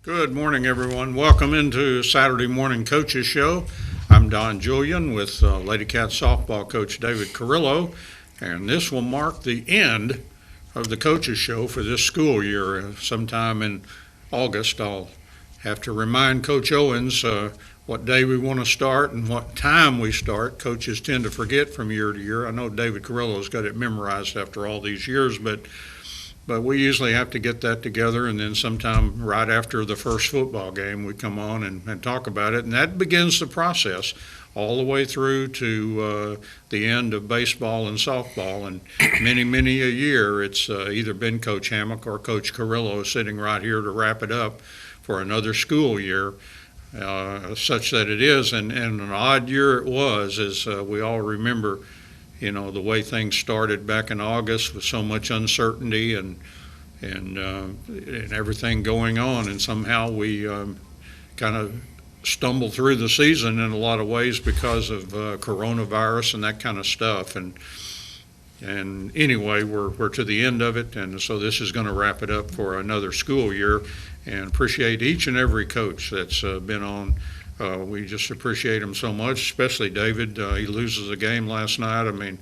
Good morning, everyone. Welcome into Saturday Morning Coaches Show. I'm Don Julian with Lady Cat softball coach David Carrillo, and this will mark the end of the Coaches Show for this school year. Sometime in August, I'll have to remind Coach Owens what day we want to start and what time we start. Coaches tend to forget from year to year. I know David Carrillo's got it memorized after all these years, but we usually have to get that together, and then sometime right after the first football game, we come on and talk about it. And that begins the process all the way through to the end of baseball and softball. And many a year, it's either been Coach Hammock or Coach Carrillo sitting right here to wrap it up for another school year, such that it is. And an odd year it was, as we all remember. You know, the way things started back in August with so much uncertainty and everything going on, and somehow we kind of stumbled through the season in a lot of ways because of coronavirus and that kind of stuff. And anyway, we're to the end of it, and so this is going to wrap it up for another school year. And appreciate each and every coach that's been on. We just appreciate him so much, especially David. He loses a game last night. I mean,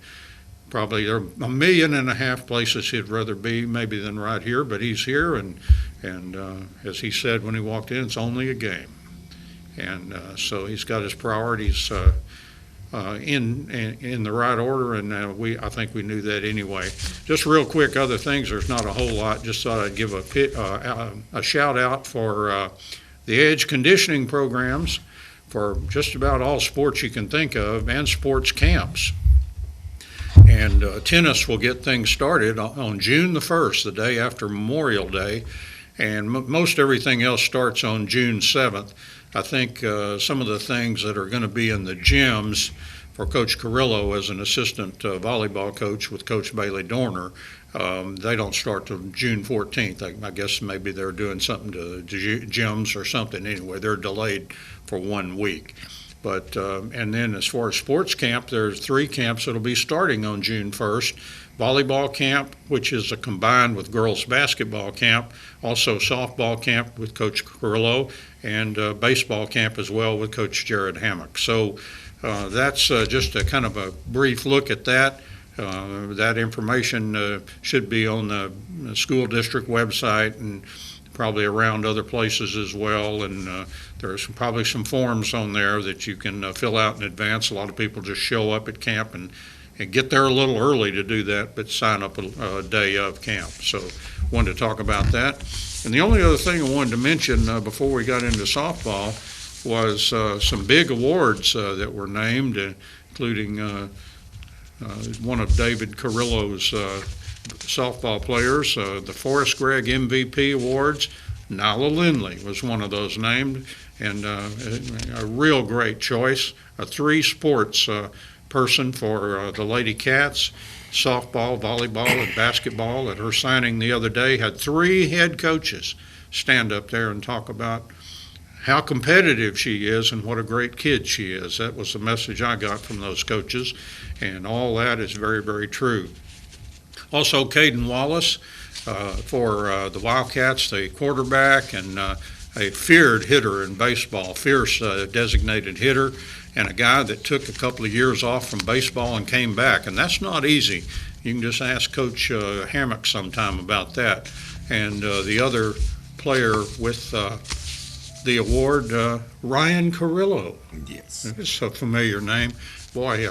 probably there are 1.5 million places he'd rather be maybe than right here, but he's here, and as he said when he walked in, it's only a game. And so he's got his priorities in the right order, and I think we knew that anyway. Just real quick, other things, there's not a whole lot. Just thought I'd give a shout out for the Edge conditioning programs for just about all sports you can think of, and sports camps. And tennis will get things started on June the 1st, the day after Memorial Day, and most everything else starts on June 7th. I think some of the things that are going to be in the gyms for Coach Carrillo as an assistant volleyball coach with Coach Bailey Dorner, they don't start till June 14th. I guess maybe they're doing something to gyms or something. Anyway, they're delayed for 1 week. But and then as far as sports camp, there's 3 camps that'll be starting on June 1st. Volleyball camp, which is a combined with girls basketball camp, also softball camp with Coach Carrillo, and baseball camp as well with Coach Jared Hammock. So that's just a kind of a brief look at that. That information should be on the school district website and probably around other places as well. And there's probably some forms on there that you can fill out in advance. A lot of people just show up at camp and get there a little early to do that, but sign up a day of camp. So wanted to talk about that. And the only other thing I wanted to mention before we got into softball was some big awards that were named, including one of David Carrillo's softball players, the Forrest Gregg MVP Awards. Nyla Lindley was one of those named, and a real great choice. A 3-sports person for the Lady Cats, softball, volleyball, and basketball. At her signing the other day, had 3 head coaches stand up there and talk about how competitive she is and what a great kid she is. That was the message I got from those coaches, and all that is very, very true. Also, Caden Wallace for the Wildcats, the quarterback and a feared hitter in baseball, fierce designated hitter, and a guy that took a couple of years off from baseball and came back, and that's not easy. You can just ask Coach Hammock sometime about that. And the other player with the award, Ryan Carrillo. Yes. It's a familiar name. Boy,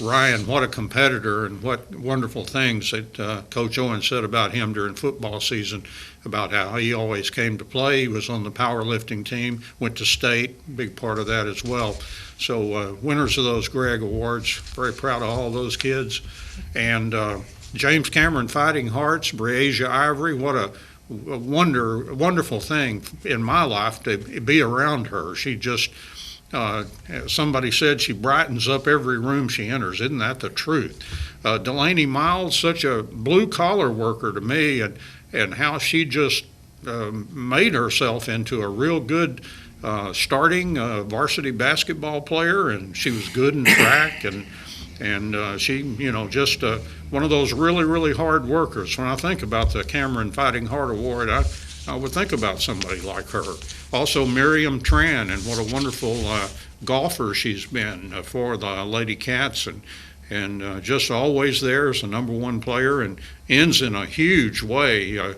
Ryan, what a competitor, and what wonderful things that Coach Owen said about him during football season, about how he always came to play. He was on the powerlifting team, went to state, big part of that as well. So winners of those Gregg Awards, very proud of all those kids. And James Cameron Fighting Hearts, Breasia Ivory, what a wonderful thing in my life to be around her. She just, somebody said she brightens up every room she enters. Isn't that the truth? Delaney Miles, such a blue-collar worker to me, and how she just made herself into a real good starting varsity basketball player, and she was good in track, and she, just one of those really, really hard workers. When I think about the Cameron Fighting Heart Award, I I would think about somebody like her. Also, Miriam Tran, and what a wonderful golfer she's been for the Lady Cats, and just always there as the number one player, and ends in a huge way,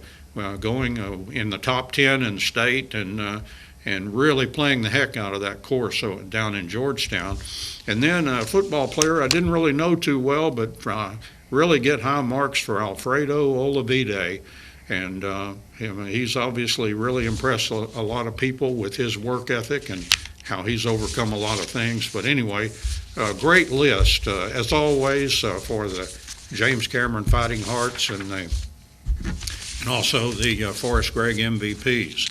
going in the top 10 in the state, and really playing the heck out of that course down in Georgetown. And then a football player I didn't really know too well, but really get high marks for Alfredo Olavide. And he's obviously really impressed a lot of people with his work ethic and how he's overcome a lot of things. But anyway, great list, as always, for the James Cameron Fighting Hearts and also the Forrest Gregg MVPs.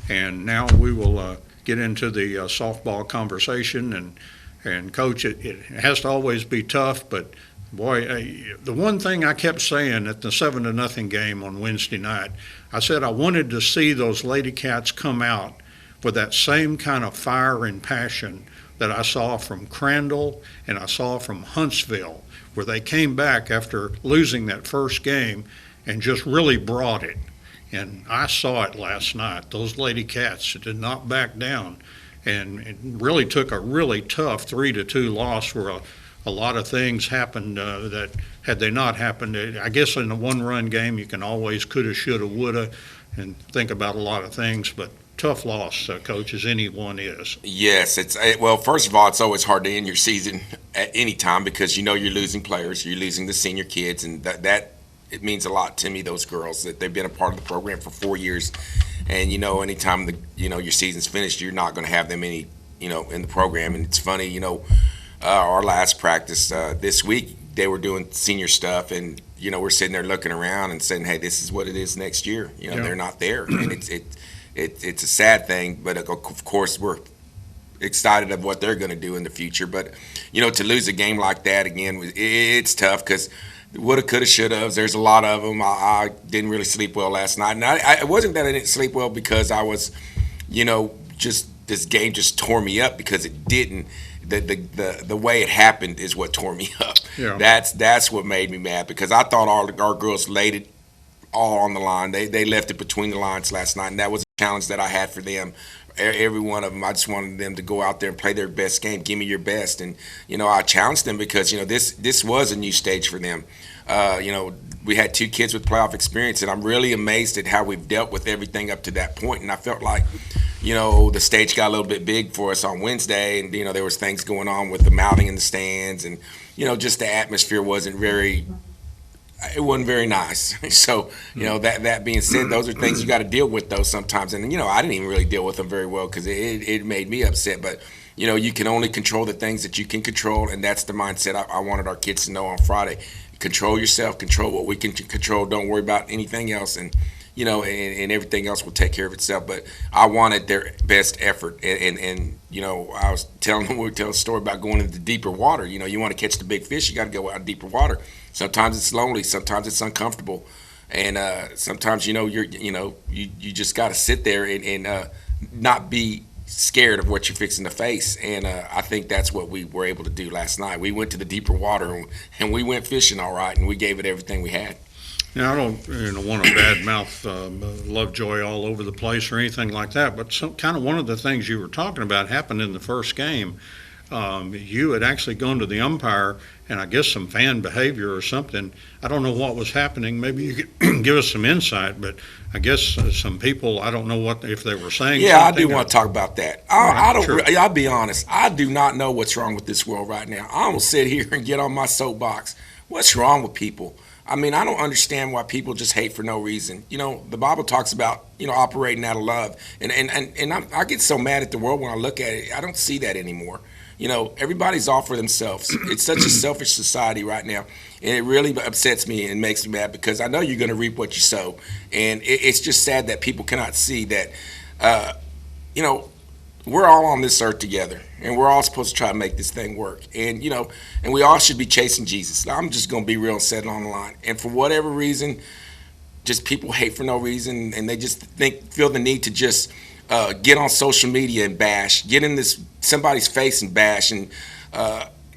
And now we will get into the softball conversation. And Coach, it has to always be tough, but boy, the one thing I kept saying at the 7-0 game on Wednesday night, I said I wanted to see those Lady Cats come out with that same kind of fire and passion that I saw from Crandall and I saw from Huntsville, where they came back after losing that first game and just really brought it. And I saw it last night. Those Lady Cats did not back down, and it really took a really tough 3-2 loss where a lot of things happened that had they not happened, I guess in a one-run game you can always coulda, shoulda, woulda, and think about a lot of things, but tough loss, Coach, as anyone is. Yes, well, first of all, it's always hard to end your season at any time because you're losing players, you're losing the senior kids, and that it means a lot to me, those girls, that they've been a part of the program for 4 years. And, anytime your season's finished, you're not going to have them in the program. And it's funny, our last practice this week, they were doing senior stuff, and, we're sitting there looking around and saying, hey, this is what it is next year. They're not there. And it's a sad thing, but of course we're excited of what they're going to do in the future. But, to lose a game like that, again, it's tough because woulda, coulda, shoulda. There's a lot of them. I didn't really sleep well last night. And it wasn't that I didn't sleep well because I was, just this game just tore me up because it didn't. The way it happened is what tore me up. Yeah. That's what made me mad because I thought our girls laid it all on the line. They left it between the lines last night, and that was a challenge that I had for them. Every one of them, I just wanted them to go out there and play their best game. Give me your best. And, I challenged them because, this was a new stage for them. We had 2 kids with playoff experience, and I'm really amazed at how we've dealt with everything up to that point. And I felt like, the stage got a little bit big for us on Wednesday, and, there was things going on with the mouthing in the stands, and, just the atmosphere wasn't very nice. So, that being said, those are things you got to deal with, though, sometimes. And, I didn't even really deal with them very well because it made me upset. But, you can only control the things that you can control, and that's the mindset I wanted our kids to know on Friday. Control yourself, control what we can control. Don't worry about anything else, and, and everything else will take care of itself. But I wanted their best effort, and I was telling them, we were telling a story about going into deeper water. You want to catch the big fish, you got to go out in deeper water. Sometimes it's lonely, sometimes it's uncomfortable, and sometimes you just got to sit there and not be scared of what you're fixing to face. And I think that's what we were able to do last night. We went to the deeper water and we went fishing all right, and we gave it everything we had. Now, I don't want to badmouth Lovejoy all over the place or anything like that, but kind of one of the things you were talking about happened in the first game. You had actually gone to the umpire, and I guess some fan behavior or something. I don't know what was happening. Maybe you could give us some insight, but I guess some people, I don't know if they were saying something. I do want to talk about that. I'll be honest. I do not know what's wrong with this world right now. I'm going to sit here and get on my soapbox. What's wrong with people? I mean, I don't understand why people just hate for no reason. The Bible talks about, operating out of love. And I get so mad at the world when I look at it. I don't see that anymore. Everybody's all for themselves. It's such a selfish society right now. And it really upsets me and makes me mad because I know you're going to reap what you sow. And it's just sad that people cannot see that, we're all on this earth together. And we're all supposed to try to make this thing work. And, and we all should be chasing Jesus. I'm just going to be real and set it on the line. And for whatever reason, just people hate for no reason. And they just feel the need to just get on social media and bash, get in somebody's face and bash, and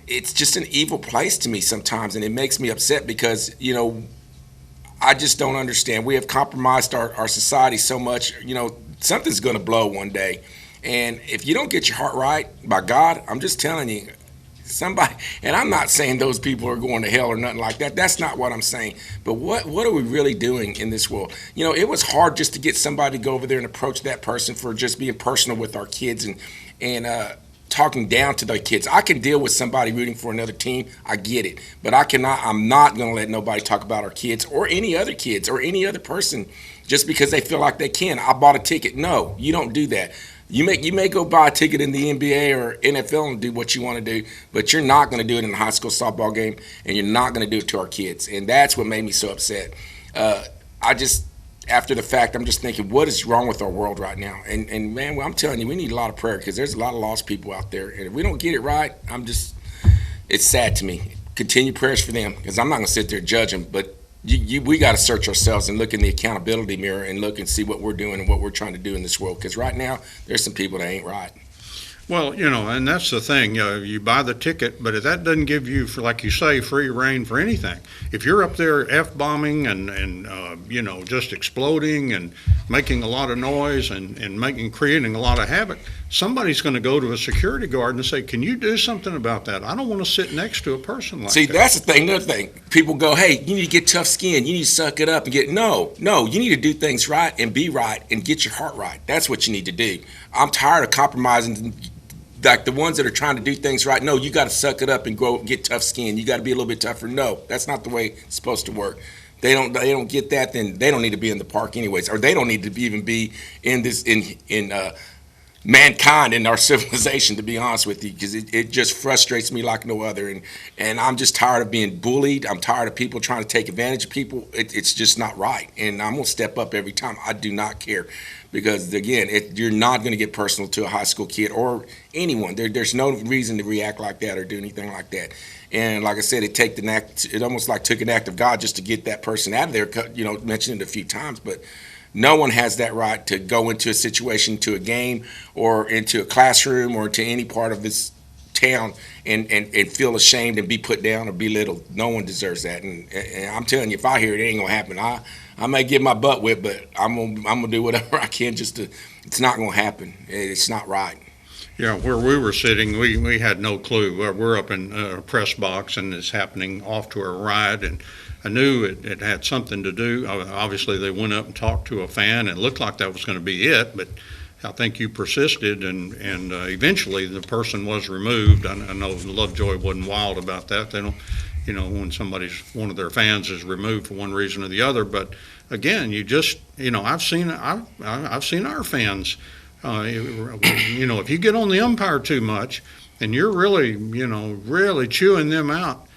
it's just an evil place to me sometimes, and it makes me upset because I just don't understand. We have compromised our society so much. Something's going to blow one day. And if you don't get your heart right, by God, I'm just telling you, somebody, and I'm not saying those people are going to hell or nothing like that. That's not what I'm saying. But what are we really doing in this world? It was hard just to get somebody to go over there and approach that person for just being personal with our kids and talking down to their kids. I can deal with somebody rooting for another team. I get it. But I'm not going to let nobody talk about our kids or any other kids or any other person just because they feel like they can. I bought a ticket. No, you don't do that. You may go buy a ticket in the NBA or NFL and do what you want to do, but you're not going to do it in a high school softball game, and you're not going to do it to our kids. And that's what made me so upset. After the fact, I'm just thinking, what is wrong with our world right now? And man, well, I'm telling you, we need a lot of prayer because there's a lot of lost people out there. And if we don't get it right, it's sad to me. Continue prayers for them because I'm not going to sit there and judge them, but we got to search ourselves and look in the accountability mirror and look and see what we're doing and what we're trying to do in this world. Because right now, there's some people that ain't right. Well, and that's the thing. You buy the ticket, but that doesn't give you, like you say, free reign for anything. If you're up there F-bombing and just exploding and making a lot of noise and creating a lot of havoc, somebody's going to go to a security guard and say, can you do something about that? I don't want to sit next to a person like that. See, that's the thing. Another thing. People go, hey, you need to get tough skin. You need to suck it up and no, you need to do things right and be right and get your heart right. That's what you need to do. I'm tired of compromising. Like the ones that are trying to do things right, no, you got to suck it up and get tough skin. You got to be a little bit tougher. No, that's not the way it's supposed to work. They don't get that, then they don't need to be in the park anyways, or they don't need to even be in this in mankind in our civilization. To be honest with you, because it just frustrates me like no other, and I'm just tired of being bullied. I'm tired of people trying to take advantage of people. It's just not right, and I'm gonna step up every time. I do not care. Because, again, you're not going to get personal to a high school kid or anyone. There's no reason to react like that or do anything like that. And like I said, it almost like took an act of God just to get that person out of there, mentioned it a few times. But no one has that right to go into a situation, to a game or into a classroom or to any part of this town and feel ashamed and be put down or belittled. No one deserves that. And I'm telling you, if I hear it ain't going to happen. I may get my butt whipped, but I'm gonna do whatever I can it's not gonna happen. It's not right. Yeah, where we were sitting, we had no clue. We're up in a press box, and it's happening off to our right, and I knew it had something to do. Obviously, they went up and talked to a fan, and it looked like that was going to be it, but I think you persisted, and eventually the person was removed. I know Lovejoy wasn't wild about that. They don't. When one of their fans is removed for one reason or the other. But again, I've seen our fans. If you get on the umpire too much, and you're really chewing them out,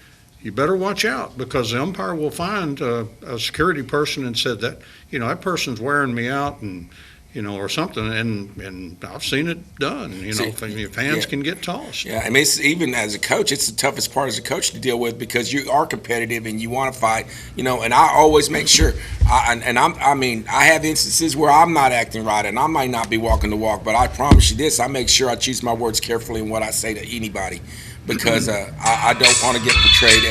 you better watch out, because the umpire will find a security person and said that that person's wearing me out and. Or something, and I've seen it done. Fans can get tossed. Yeah, I mean, even as a coach, it's the toughest part as a coach to deal with because you are competitive and you want to fight. And I always make sure. I have instances where I'm not acting right, and I might not be walking the walk, but I promise you this: I make sure I choose my words carefully in what I say to anybody, because I don't want to get portrayed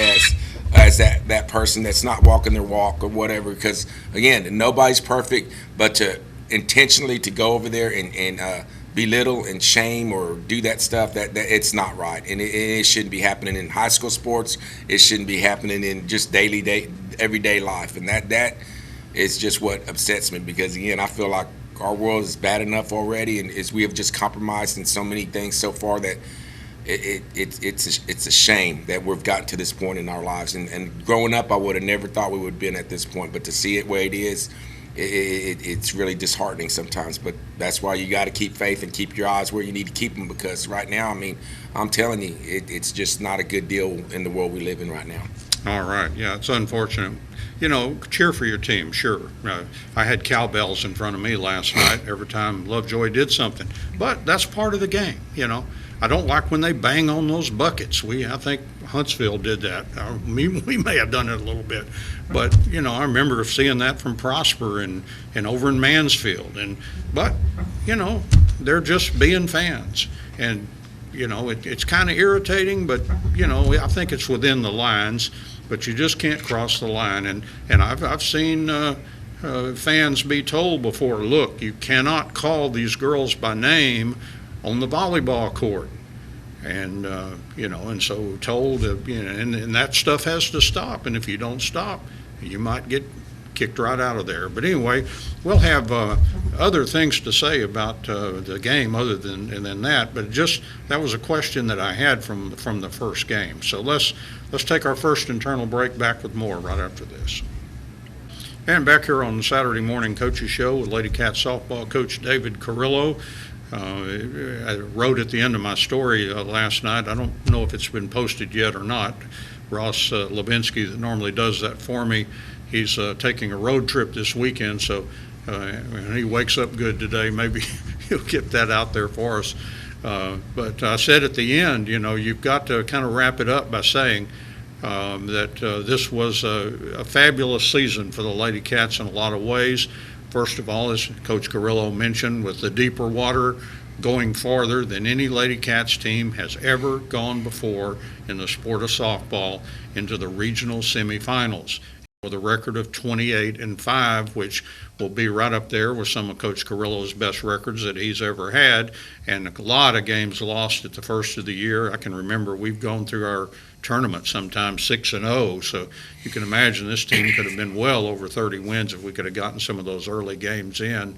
as that person that's not walking their walk or whatever. Because again, nobody's perfect, but to intentionally to go over there and belittle and shame or do that stuff, that it's not right, and it shouldn't be happening in high school sports. It shouldn't be happening in just everyday life, and that is just what upsets me, because again, I feel like our world is bad enough already, and we have just compromised in so many things so far that it's a shame that we've gotten to this point in our lives. And growing up, I would have never thought we would have been at this point, but to see it where it is, it's really disheartening sometimes. But that's why you got to keep faith and keep your eyes where you need to keep them, because right now, I'm telling you, it's just not a good deal in the world we live in right now. All right. Yeah, it's unfortunate. Cheer for your team, sure. I had cowbells in front of me last night every time Lovejoy did something. But that's part of the game, I don't like when they bang on those buckets. I think Huntsville did that. We may have done it a little bit. But, I remember seeing that from Prosper and over in Mansfield. But they're just being fans. And, it's kind of irritating, but, I think it's within the lines. but you just can't cross the line. And I've seen fans be told before, look, you cannot call these girls by name on the volleyball court. And, and so told, and that stuff has to stop. And if you don't stop, you might get kicked right out of there. But anyway, we'll have other things to say about the game other than that. But that was a question that I had from the first game. So let's take our first internal break. Back with more right after this. And back here on the Saturday morning Coaches Show with Lady Cat softball coach David Carrillo. I wrote at the end of my story last night. I don't know if it's been posted yet or not. Ross Levinsky, that normally does that for me, he's taking a road trip this weekend, so when he wakes up good today, maybe he'll get that out there for us. But I said at the end, you've got to kind of wrap it up by saying that this was a fabulous season for the Lady Cats in a lot of ways. First of all, as Coach Carrillo mentioned, with the deeper water going farther than any Lady Cats team has ever gone before in the sport of softball into the regional semifinals with a record of 28-5, which will be right up there with some of Coach Carrillo's best records that he's ever had, and a lot of games lost at the first of the year. I can remember we've gone through our tournament sometimes 6-0, so you can imagine this team could have been well over 30 wins if we could have gotten some of those early games in.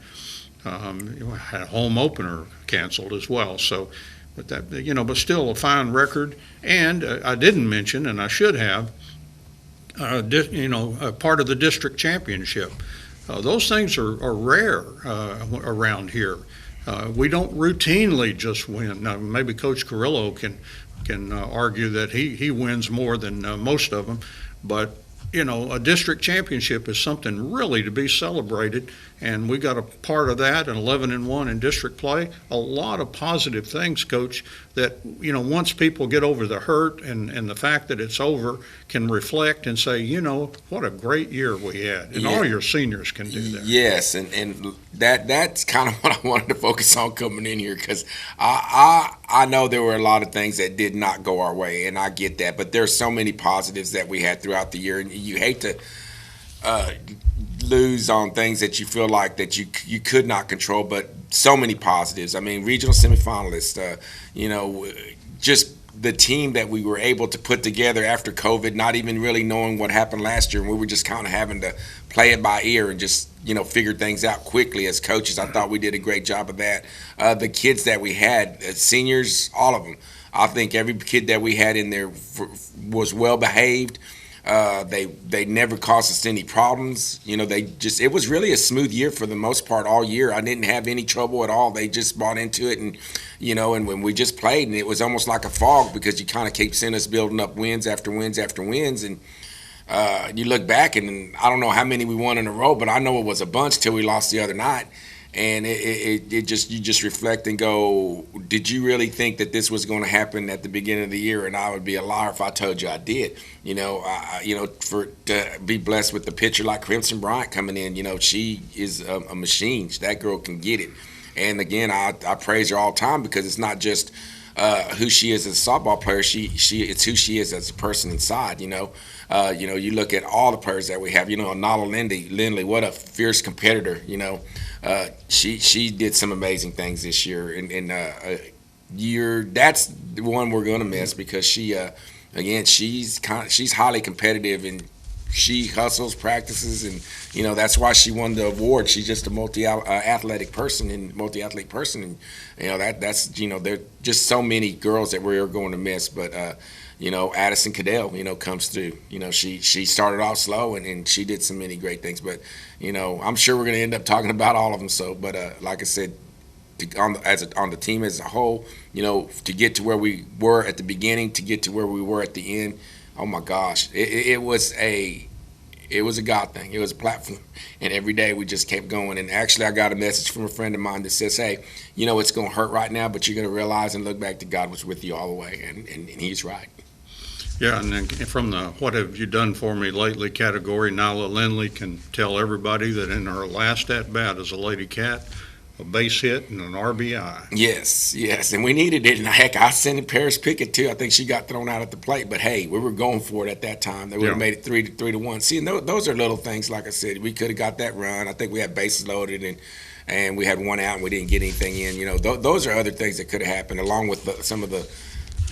Had a home opener canceled as well, so but that but still a fine record. And I didn't mention, and I should have, part of the district championship. Those things are rare around here. We don't routinely just win. Now maybe Coach Carrillo can argue that he wins more than most of them, but a district championship is something really to be celebrated, and we got a part of that, and 11-1 in district play. A lot of positive things, Coach, that once people get over the hurt and the fact that it's over, can reflect and say, what a great year we had, and all your seniors can do that. Yes, and that's kind of what I wanted to focus on coming in here, because I know there were a lot of things that did not go our way, and I get that, but there's so many positives that we had throughout the year, and you hate to lose on things that you feel like that you could not control, but so many positives. I mean, regional semifinalists, just the team that we were able to put together after COVID, not even really knowing what happened last year, and we were just kind of having to play it by ear and just figure things out quickly as coaches. I thought we did a great job of that. The kids that we had, seniors, all of them, I think every kid that we had in there was well behaved. They never caused us any problems. It was really a smooth year for the most part all year. I didn't have any trouble at all. They just bought into it, and and when we just played, and it was almost like a fog, because you kind of keep seeing us building up wins after wins after wins, and you look back, and I don't know how many we won in a row, but I know it was a bunch till we lost the other night. And you just reflect and go, did you really think that this was going to happen at the beginning of the year? And I would be a liar if I told you I did. To be blessed with the pitcher like Crimson Bryant coming in, she is a machine. That girl can get it. And again, I praise her all the time, because it's not just who she is as a softball player. It's who she is as a person inside. You look at all the players that we have. Nala Lindley, what a fierce competitor. She did some amazing things this year, and that's the one we're going to miss, because she's highly competitive, and she hustles, practices, and that's why she won the award. She's just a multi-athletic person, and that's there's just so many girls that we're going to miss, but. Addison Cadell, comes through. She started off slow, and she did so many great things. But, I'm sure we're going to end up talking about all of them. So, but like I said, on the team as a whole, to get to where we were at the beginning, to get to where we were at the end, oh my gosh, it was a God thing. It was a platform, and every day we just kept going. And actually, I got a message from a friend of mine that says, "Hey, it's going to hurt right now, but you're going to realize and look back that God was with you all the way," and he's right. Yeah, and then from the "what have you done for me lately" category, Nala Lindley can tell everybody that in her last at-bat as a Lady Cat, a base hit, and an RBI. Yes, and we needed it. And heck, I sent in Paris Pickett too. I think she got thrown out at the plate, but hey, we were going for it at that time. They would have made it 3-1. See, and those are little things. Like I said, we could have got that run. I think we had bases loaded and we had one out and we didn't get anything in. You know, those are other things that could have happened, along with some of the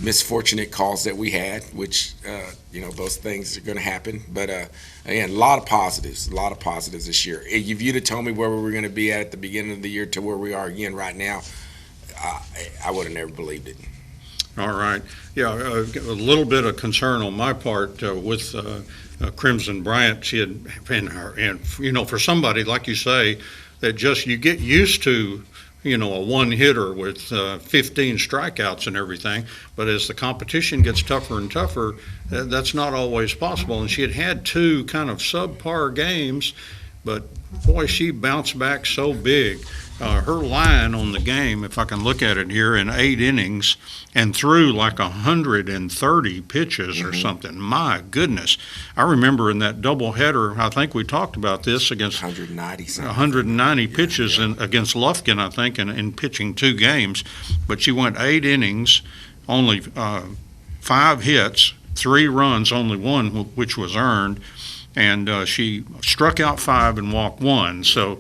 misfortunate calls that we had, which you know, those things are going to happen. But again, a lot of positives this year. If you'd have told me where we were going to be at the beginning of the year to where we are again right now, I would have never believed it. All right. Yeah, a little bit of concern on my part with Crimson Bryant. She had been her, and you know, for somebody like you say, that just you get used to, you know, a one hitter with 15 strikeouts and everything. But as the competition gets tougher and tougher, that's not always possible. And she had two kind of subpar games, but boy, she bounced back so big. Her line on the game, if I can look at it here, in 8 innings and threw like 130 pitches or something. My goodness. I remember in that doubleheader, I think we talked about this, against 190 pitches against Lufkin, I think, in pitching 2 games. But she went 8 innings, only 5 hits, 3 runs, only 1 which was earned. And she struck out 5 and walked 1. So,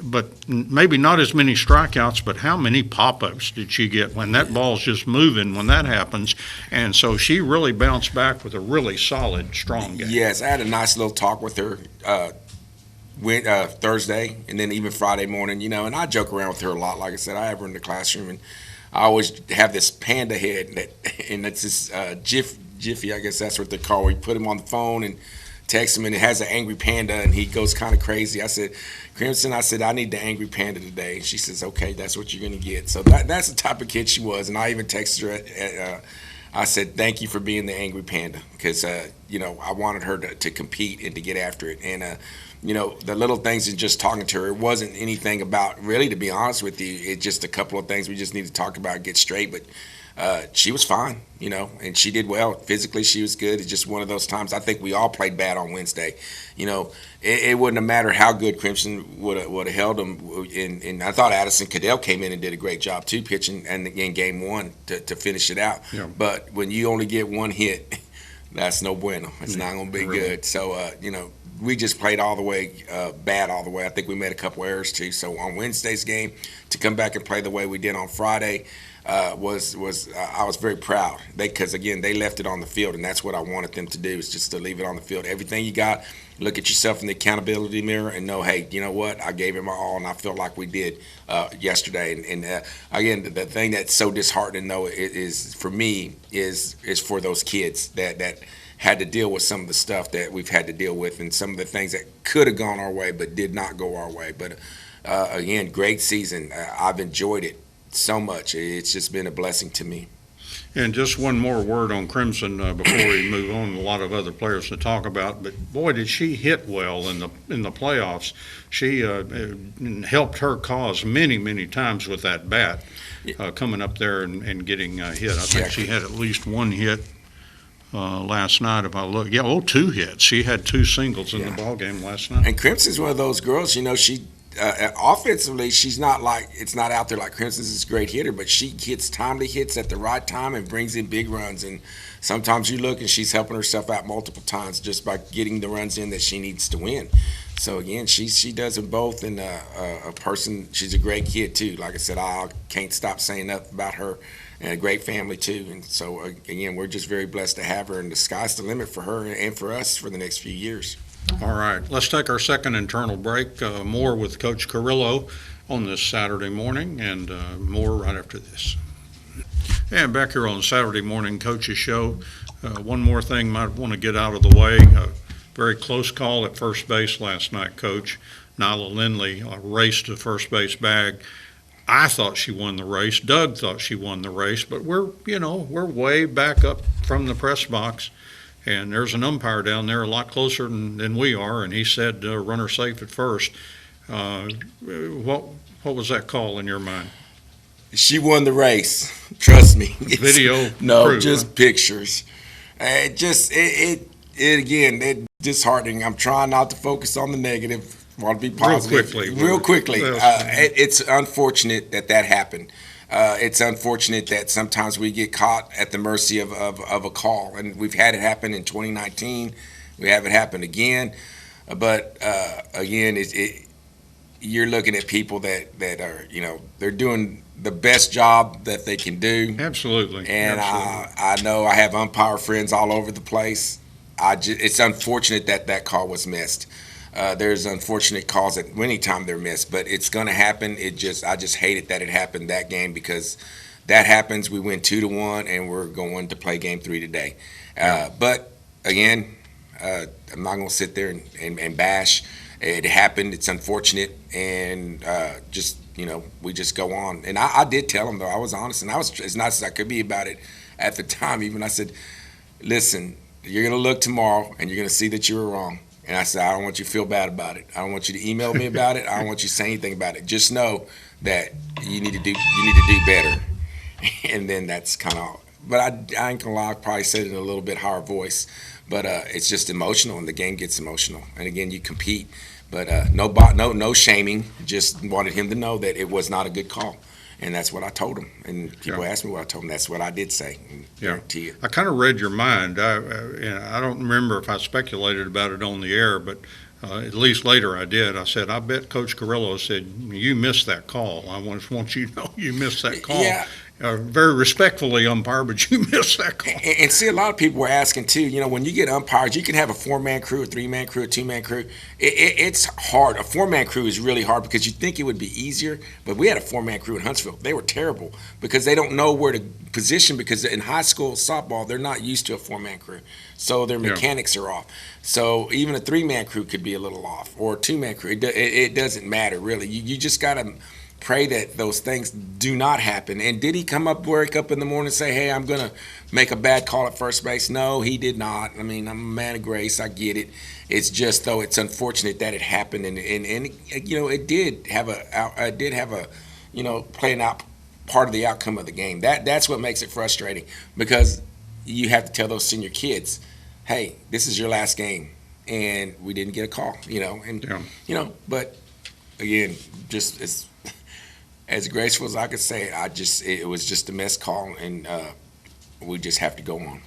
but maybe not as many strikeouts, but how many pop-ups did she get when that ball's just moving when that happens? And so she really bounced back with a really solid, strong game. Yes, I had a nice little talk with her Thursday and then even Friday morning, you know, and I joke around with her a lot. Like I said, I have her in the classroom, and I always have this panda head, and it's this Jiffy, I guess that's what they call, where you put him on the phone and text him, and it has an angry panda, and he goes kind of crazy. I said, Crimson, I need the angry panda today. And she says, okay, that's what you're going to get. So that's the type of kid she was. And I even texted her, I said, thank you for being the angry panda, because, you know, I wanted her to compete and to get after it. And, you know, the little things and just talking to her, it wasn't anything about, really, to be honest with you, it's just a couple of things we just need to talk about and get straight. But she was fine, you know, and she did well. Physically, she was good. It's just one of those times. I think we all played bad on Wednesday. You know, it wouldn't have mattered how good Crimson would have held them. And I thought Addison Cadell came in and did a great job, too, pitching in game 1 to finish it out. Yeah. But when you only get 1 hit, that's no bueno. It's not going to be good. So, you know, we just played all the way bad all the way. I think we made a couple errors, too. So on Wednesday's game, to come back and play the way we did on Friday, I was very proud, because again, they left it on the field, and that's what I wanted them to do, is just to leave it on the field. Everything you got, look at yourself in the accountability mirror and know, hey, you know what, I gave it my all, and I felt like we did yesterday. And again, the thing that's so disheartening, though, is for me is for those kids that had to deal with some of the stuff that we've had to deal with, and some of the things that could have gone our way but did not go our way. But again, great season. I've enjoyed it so much. It's just been a blessing to me. And just one more word on Crimson before we move on. A lot of other players to talk about, but boy, did she hit well in the playoffs. She helped her cause many times with that bat, coming up there and getting hit. I think she had at least 1 hit last night, if I look. 2 hits. She had 2 singles in the ball game last night. And Crimson's one of those girls, you know, she offensively, she's not like, it's not out there like Crimson's is a great hitter, but she hits timely hits at the right time and brings in big runs. And sometimes you look and she's helping herself out multiple times just by getting the runs in that she needs to win. So again, she does them both, and she's a great kid too. Like I said, I can't stop saying enough about her, and a great family too. And so again, we're just very blessed to have her, and the sky's the limit for her and for us for the next few years. All right, let's take our second internal break. More with Coach Carrillo on this Saturday morning, and more right after this. And back here on Saturday morning Coach's Show, one more thing might want to get out of the way. Very close call at first base last night, Coach. Nyla Lindley raced to first base bag. I thought she won the race. Doug thought she won the race, but we're way back up from the press box. And there's an umpire down there a lot closer than we are, and he said runner safe at first. What was that call in your mind? She won the race. Trust me. Video? No, proof, just pictures. It disheartening. I'm trying not to focus on the negative. Want to be positive. Real quickly. It's unfortunate that happened. It's unfortunate that sometimes we get caught at the mercy of a call, and we've had it happen in 2019. We have it happen again, but again, you're looking at people that are, they're doing the best job that they can do. Absolutely. And I know I have umpire friends all over the place. It's unfortunate that call was missed. There's unfortunate calls at any time they're missed, but it's going to happen. I just hate it that it happened that game, because that happens. We win 2-1, and we're going to play game 3 today. But again, I'm not going to sit there and bash. It happened. It's unfortunate, and we just go on. And I did tell him, though. I was honest, and I was as nice as I could be about it at the time. Even I said, listen, you're going to look tomorrow, and you're going to see that you were wrong. And I said, I don't want you to feel bad about it. I don't want you to email me about it. I don't want you to say anything about it. Just know that you need to do better. And then that's kind of. But I ain't gonna lie. I probably said it in a little bit higher voice. But it's just emotional, and the game gets emotional. And again, you compete. But no shaming. Just wanted him to know that it was not a good call. And that's what I told him. And people asked me what I told him. That's what I did say. I kind of read your mind. I don't remember if I speculated about it on the air, but at least later I did. I said, I bet Coach Carrillo said, you missed that call. I just want you to know you missed that call. Yeah. Very respectfully, umpire, but you missed that call. And see, a lot of people were asking, too, when you get umpires, you can have a 4-man crew, a 3-man crew, a 2-man crew. It's hard. A 4-man crew is really hard because you think it would be easier, but we had a 4-man crew in Huntsville. They were terrible because they don't know where to position, because in high school softball, they're not used to a 4-man crew. So their mechanics are off. So even a 3-man crew could be a little off, or a 2-man crew. It doesn't matter, really. You just got to pray that those things do not happen. And did he wake up in the morning and say, hey, I'm going to make a bad call at first base? No, he did not. I mean, I'm a man of grace. I get it. It's just, though, it's unfortunate that it happened. And it did have a playing out part of the outcome of the game. That's what makes it frustrating, because you have to tell those senior kids, hey, this is your last game. And we didn't get a call, but again, just as graceful as I could say it, it was just a missed call, and we just have to go on.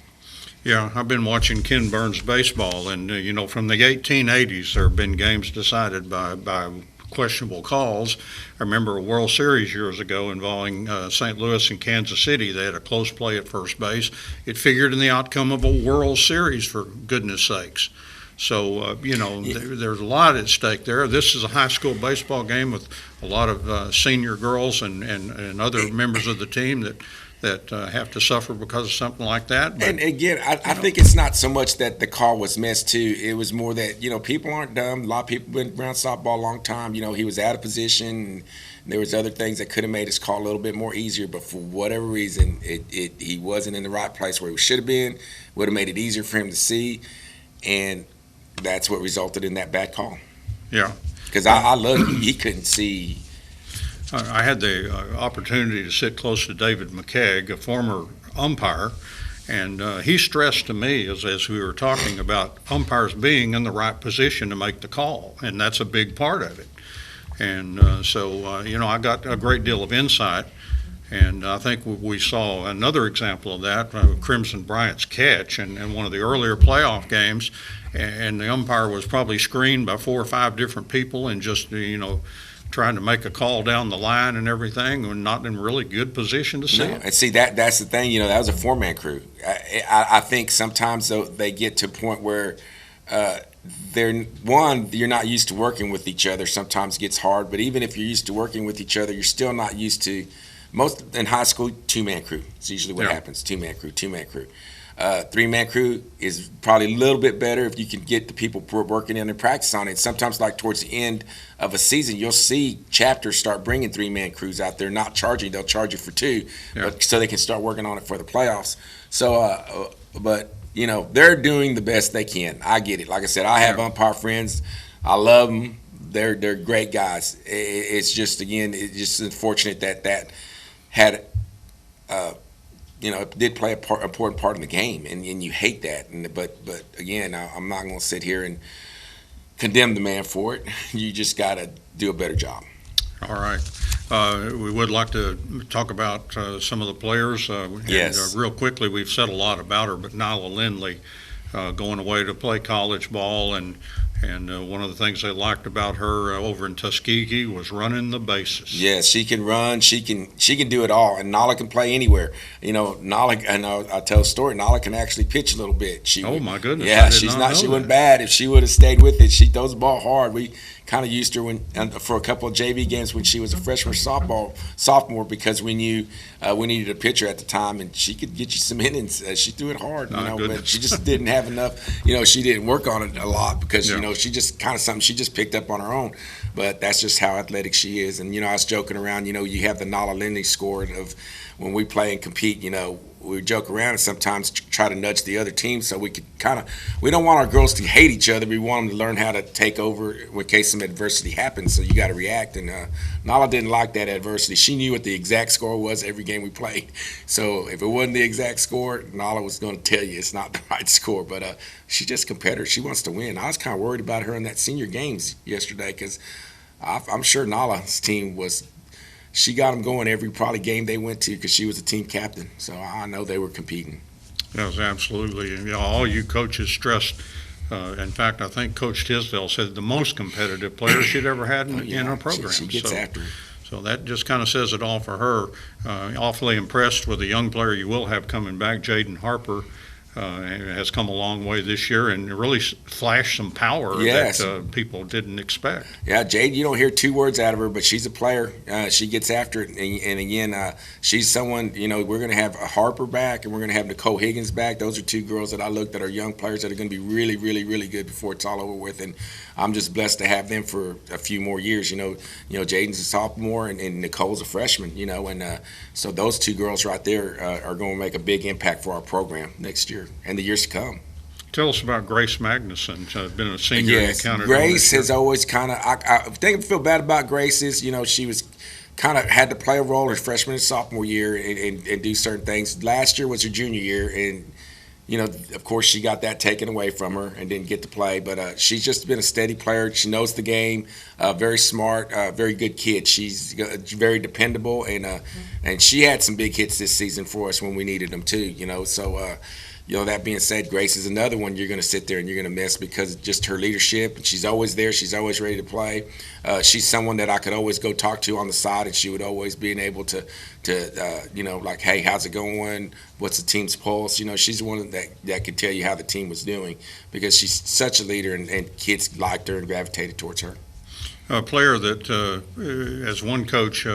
Yeah, I've been watching Ken Burns baseball, and from the 1880s, there have been games decided by questionable calls. I remember a World Series years ago involving St. Louis and Kansas City. They had a close play at first base. It figured in the outcome of a World Series, for goodness sakes. So, there's a lot at stake there. This is a high school baseball game with a lot of senior girls and other members of the team that have to suffer because of something like that. But, and again, I think it's not so much that the call was missed, too. It was more that, people aren't dumb. A lot of people have been around softball a long time. He was out of position. And there was other things that could have made his call a little bit more easier, but for whatever reason, he wasn't in the right place where he should have been. Would have made it easier for him to see. And that's what resulted in that bad call. Yeah. Because I love him. He couldn't see. I had the opportunity to sit close to David McKegg, a former umpire, and he stressed to me as we were talking about umpires being in the right position to make the call, and that's a big part of it. And so I got a great deal of insight. And I think we saw another example of that, Crimson Bryant's catch in one of the earlier playoff games, and the umpire was probably screened by 4 or 5 different people and just, trying to make a call down the line and everything, and not in really good position to see it. And see, that's the thing, that was a 4-man crew. I think sometimes, though, they get to a point where you're not used to working with each other. Sometimes it gets hard, but even if you're used to working with each other, you're still not used to. Most in high school, 2-man crew. It's usually what happens. 2-man crew. 3-man crew is probably a little bit better if you can get the people working in and practice on it. Sometimes, like towards the end of a season, you'll see chapters start bringing 3-man crews out there, not charging. They'll charge you for 2, but so they can start working on it for the playoffs. So, but they're doing the best they can. I get it. Like I said, I have umpire friends. I love them. They're great guys. It's just, again, it's just unfortunate that had, it did play an important part in the game, and you hate that. But again, I'm not going to sit here and condemn the man for it. You just got to do a better job. All right. We would like to talk about some of the players. Yes. Real quickly, we've said a lot about her, but Nyla Lindley going away to play college ball, and one of the things they liked about her over in Tuskegee was running the bases. Yes, she can run. She can do it all, and Nala can play anywhere. Nala, and I tell a story. Nala can actually pitch a little bit. My goodness! Yeah, she's not. She wasn't bad. If she would have stayed with it, she throws the ball hard. We kind of used her for a couple of JV games when she was a freshman sophomore, because we knew we needed a pitcher at the time, and she could get you some innings. She threw it hard, but she just didn't have enough. She didn't work on it a lot because she just kind of something she just picked up on her own. But that's just how athletic she is. And I was joking around. You have the Nala Lindley score of when we play and compete. We joke around and sometimes try to nudge the other team so we could we don't want our girls to hate each other. We want them to learn how to take over in case some adversity happens. So you got to react. And Nala didn't like that adversity. She knew what the exact score was every game we played. So if it wasn't the exact score, Nala was going to tell you it's not the right score. But she's just a competitor. She wants to win. I was kind of worried about her in that senior games yesterday because I'm sure Nala's team was. She got them going every probably game they went to because she was a team captain. So I know they were competing. Yes, absolutely. All you coaches stressed. In fact, I think Coach Tisdale said the most competitive player she'd ever had in her program. She gets after it. So that just kind of says it all for her. Awfully impressed with the young player you will have coming back, Jaden Harper. Has come a long way this year and really flashed some power that people didn't expect. Yeah, Jade, you don't hear two words out of her, but she's a player. She gets after it. And again, she's someone, we're going to have Harper back and we're going to have Nicole Higgins back. Those are two girls that I looked at are young players that are going to be really, really, really good before it's all over with. And I'm just blessed to have them for a few more years. Jaden's a sophomore and Nicole's a freshman, and so those two girls right there are going to make a big impact for our program next year and the years to come. Tell us about Grace Magnuson, been a senior. Yes, Grace has always kind of, I think I feel bad about Grace is, she was kind of had to play a role her freshman and sophomore year and do certain things. Last year was her junior year, and of course, she got that taken away from her and didn't get to play. But she's just been a steady player. She knows the game, very smart, very good kid. She's very dependable, and she had some big hits this season for us when we needed them too. So that being said, Grace is another one you're going to sit there and you're going to miss because of just her leadership. And she's always there. She's always ready to play. She's someone that I could always go talk to on the side, and she would always be able to like, hey, how's it going? What's the team's pulse? She's the one that could tell you how the team was doing because she's such a leader, and kids liked her and gravitated towards her. A player that, as one coach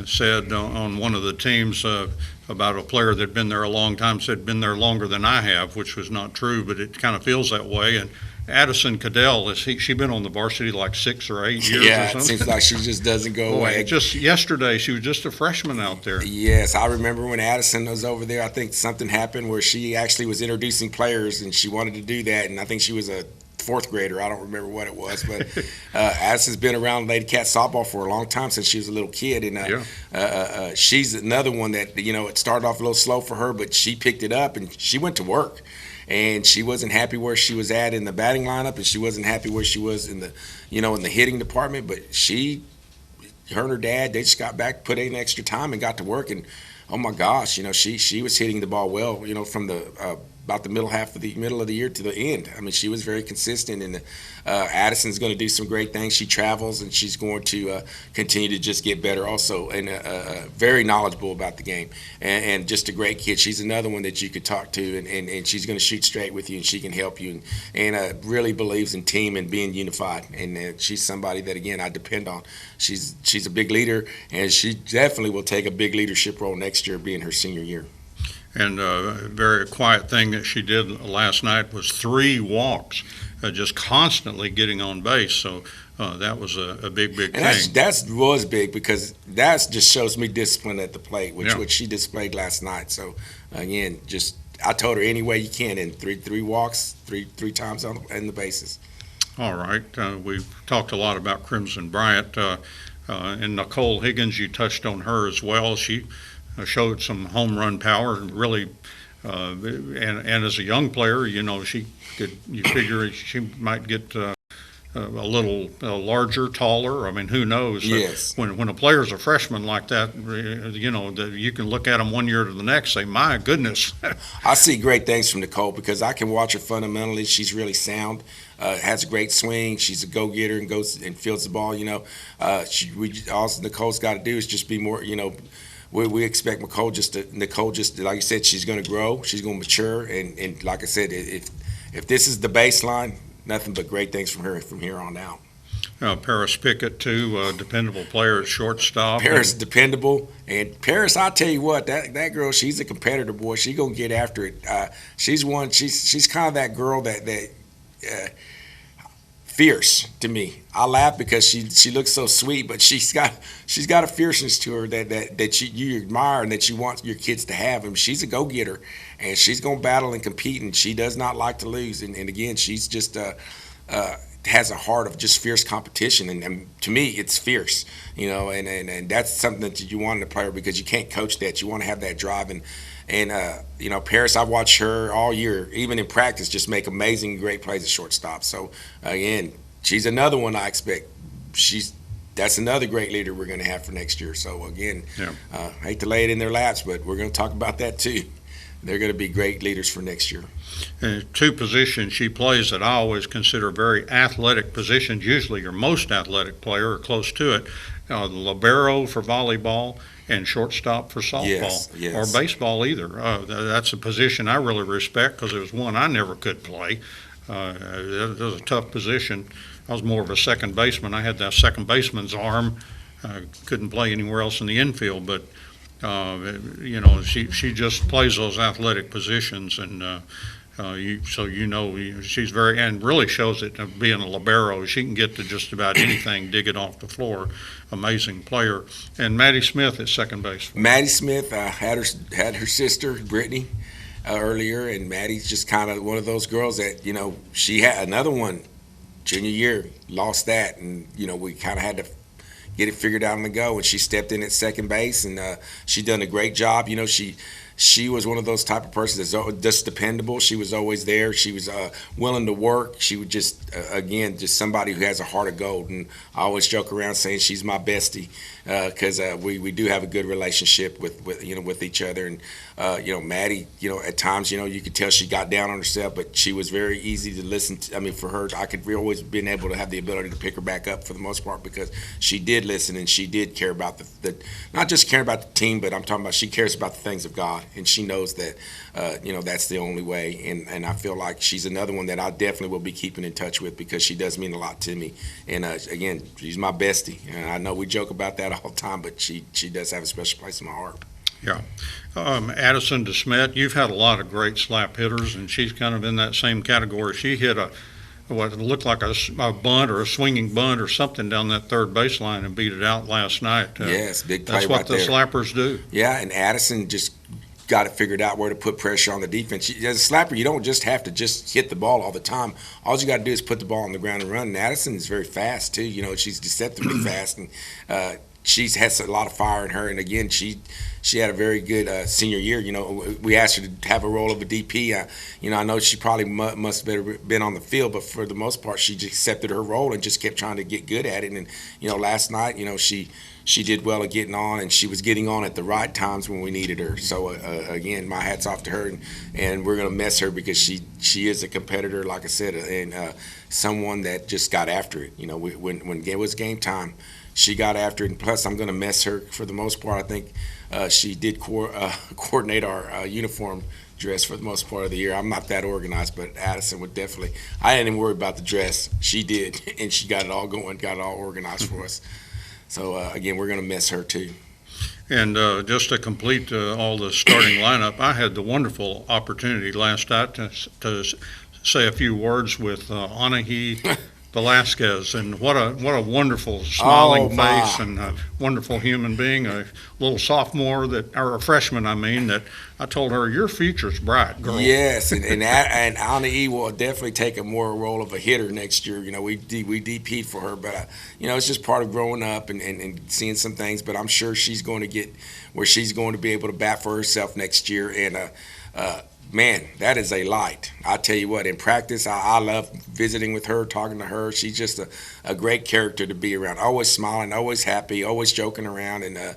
said on one of the teams about a player that had been there a long time, said been there longer than I have, which was not true, but it kind of feels that way. And Addison Cadell, she been on the varsity like 6 or 8 years or something? It seems like she just doesn't go away. Just yesterday, she was just a freshman out there. Yes, I remember when Addison was over there, I think something happened where she actually was introducing players, and she wanted to do that, and I think she was a 4th grader. I don't remember what it was, but Addison's been around Lady Cat softball for a long time since she was a little kid, and she's another one that it started off a little slow for her, but she picked it up and she went to work, and she wasn't happy where she was at in the batting lineup, and she wasn't happy where she was in the in the hitting department, but her and her dad, they just got back, put in extra time, and got to work, and oh my gosh, she was hitting the ball well, from the about the middle of the year to the end. I mean, she was very consistent, and Addison's going to do some great things. She travels, and she's going to continue to just get better also, and very knowledgeable about the game, and just a great kid. She's another one that you could talk to, and she's going to shoot straight with you, and she can help you, and really believes in team and being unified, and she's somebody that, again, I depend on. She's a big leader, and she definitely will take a big leadership role next year, being her senior year. And a very quiet thing that she did last night was 3 walks, just constantly getting on base. So that was a big thing. That was big because that just shows me discipline at the plate, which she displayed last night. So, again, I told her any way you can, and three walks, three times on the bases. All right. We've talked a lot about Crimson Bryant. And Nicole Higgins, you touched on her as well. She showed some home run power, and really, and as a young player, you figure she might get little larger, taller. I mean, who knows? Yes. When a player's a freshman like that, you can look at them one year to the next, say, my goodness. I see great things from Nicole because I can watch her fundamentally. She's really sound, has a great swing. She's a go-getter and goes and fields the ball. All Nicole's got to do is just be more. We expect Nicole just like you said, she's going to grow. She's going to mature, and like I said, if this is the baseline, nothing but great things from her from here on out. Paris Pickett, too, dependable player at shortstop. Paris dependable, and Paris, I tell you what, that girl, she's a competitor, boy. She gonna get after it. She's kind of that girl that fierce to me. I laugh because she looks so sweet, but she's got a fierceness to her that you admire and that you want your kids to have. And she's a go-getter, and she's gonna battle and compete, and she does not like to lose. And again, she's just has a heart of just fierce competition, and to me, it's fierce, and that's something that you want in a player because you can't coach that. You want to have that drive, and Paris, I've watched her all year, even in practice, just make amazing, great plays at shortstop. So again, she's another one I expect. That's another great leader we're going to have for next year. So again, I hate to lay it in their laps, but we're going to talk about that too. They're going to be great leaders for next year. Two positions she plays that I always consider very athletic positions, usually your most athletic player or close to it, the libero for volleyball and shortstop for softball or baseball either. That's a position I really respect because it was one I never could play. It was a tough position. I was more of a second baseman. I had that second baseman's arm. Couldn't play anywhere else in the infield, but she just plays those athletic positions, and she's very, and really shows it being a libero. She can get to just about anything, dig it off the floor. Amazing player. And Maddie Smith at second base. Maddie Smith had her sister Brittany earlier, and Maddie's just kind of one of those girls that she had another one junior year, lost that, and we kind of had to get it figured out on the go, and she stepped in at second base, and she done a great job. She was one of those type of persons that's just dependable. She was always there. She was willing to work. She would just somebody who has a heart of gold. And I always joke around saying she's my bestie because we do have a good relationship with each other. And Maddie, at times, you could tell she got down on herself, but she was very easy to listen to. I mean, for her, I could always been able to have the ability to pick her back up for the most part because she did listen and she did care about the not just care about the team, but I'm talking about she cares about the things of God. And she knows that, that's the only way. And I feel like she's another one that I definitely will be keeping in touch with because she does mean a lot to me. And, again, she's my bestie. And I know we joke about that all the time, but she does have a special place in my heart. Yeah. Addison DeSmet, you've had a lot of great slap hitters, and she's kind of in that same category. She hit what looked like a bunt or a swinging bunt or something down that third baseline and beat it out last night. Yes, big play that's what the slappers do. Yeah, and Addison just got it figured out where to put pressure on the defense. As a slapper, you don't just have to just hit the ball all the time. All you got to do is put the ball on the ground and run. And Addison is very fast too. She's deceptively fast, and she has a lot of fire in her. And again, she had a very good senior year. We asked her to have a role of a DP. I know she probably must have been on the field, but for the most part, she just accepted her role and just kept trying to get good at it. And last night, she did well at getting on, and she was getting on at the right times when we needed her. So again, my hat's off to her, and we're gonna miss her because she is a competitor, like I said, and someone that just got after it. When it was game time, she got after it. And plus, I'm gonna miss her for the most part. I think she did coordinate our uniform dress for the most part of the year. I'm not that organized, but Addison would definitely. I didn't even worry about the dress. She did, and she got it all going, got it all organized for us. So, again, we're going to miss her, too. And just to complete all the starting lineup, I had the wonderful opportunity last night to say a few words with Anahi Velasquez, and what a wonderful smiling face and a wonderful human being, a little sophomore or a freshman, that I told her, your future's bright, girl. Yes, and Anahi will definitely take a more role of a hitter next year. We DP'd for her, but it's just part of growing up and seeing some things. But I'm sure she's going to get where she's going to be able to bat for herself next year. And man, that is a light. I tell you what, in practice, I love visiting with her, talking to her. She's just a great character to be around. Always smiling, always happy, always joking around. And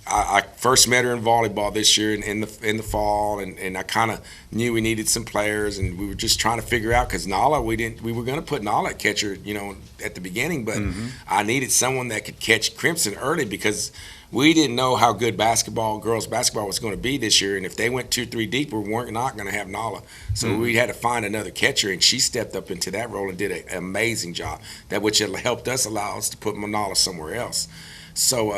I first met her in volleyball this year in the fall, and I kind of knew we needed some players, and we were just trying to figure out because Nala, we were going to put Nala at catcher, at the beginning, but I needed someone that could catch Crimson early because we didn't know how good girls basketball was going to be this year, and if they went 2-3 deep, we weren't not going to have Nala. So we had to find another catcher, and she stepped up into that role and did an amazing job. Which helped us allow us to put Nala somewhere else. So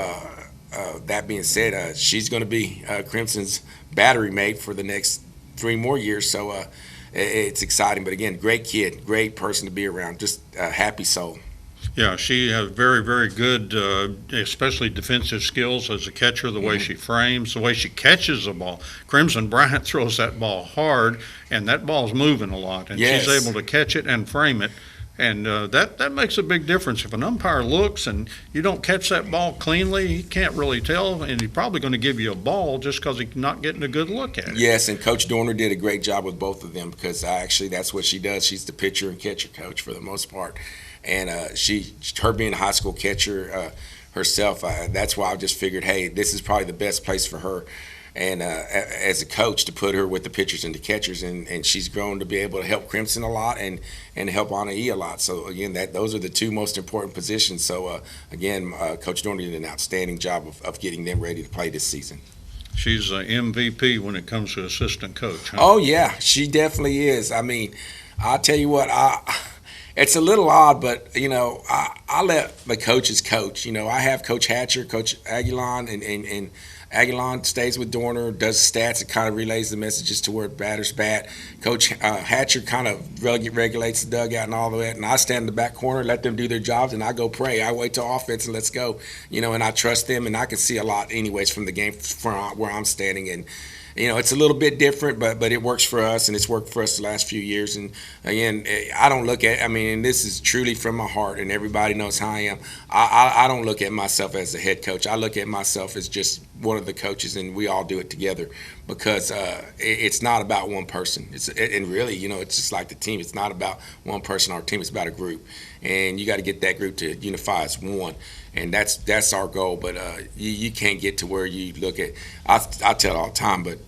that being said, she's going to be Crimson's battery mate for the next 3 more years. So it's exciting. But again, great kid, great person to be around, just a happy soul. Yeah, she has very, very good, especially defensive skills as a catcher, the way she frames, the way she catches the ball. Crimson Bryant throws that ball hard, and that ball's moving a lot, and she's able to catch it and frame it. And that makes a big difference. If an umpire looks and you don't catch that ball cleanly, he can't really tell, and he's probably going to give you a ball just because he's not getting a good look at it. Yes, and Coach Dorner did a great job with both of them because actually that's what she does. She's the pitcher and catcher coach for the most part. And her being a high school catcher herself, that's why I just figured, hey, this is probably the best place for her. And as a coach, to put her with the pitchers and the catchers, and she's grown to be able to help Crimson a lot and help Anna E a lot. So again, those are the 2 most important positions. So again, Coach Dorner did an outstanding job of getting them ready to play this season. She's an MVP when it comes to assistant coach. Huh? Oh yeah, she definitely is. I mean, I'll tell you what, it's a little odd, but I let the coaches coach. I have Coach Hatcher, Coach Aguilon, and Aguilon stays with Dorner, does stats, and kind of relays the messages to where batters bat. Coach Hatcher kind of regulates the dugout and all of that, and I stand in the back corner, let them do their jobs, and I go pray. I wait till offense and let's go. And I trust them, and I can see a lot anyways from the game from where I'm standing. And it's a little bit different, but it works for us, and it's worked for us the last few years. And again, I don't look at, and this is truly from my heart, and everybody knows how I am. I don't look at myself as a head coach. I look at myself as just one of the coaches, and we all do it together because it's not about one person. And really, it's just like the team. It's not about one person or team. It's about a group, and you got to get that group to unify as one. And that's our goal, but you can't get to where you look at. I tell it all the time, but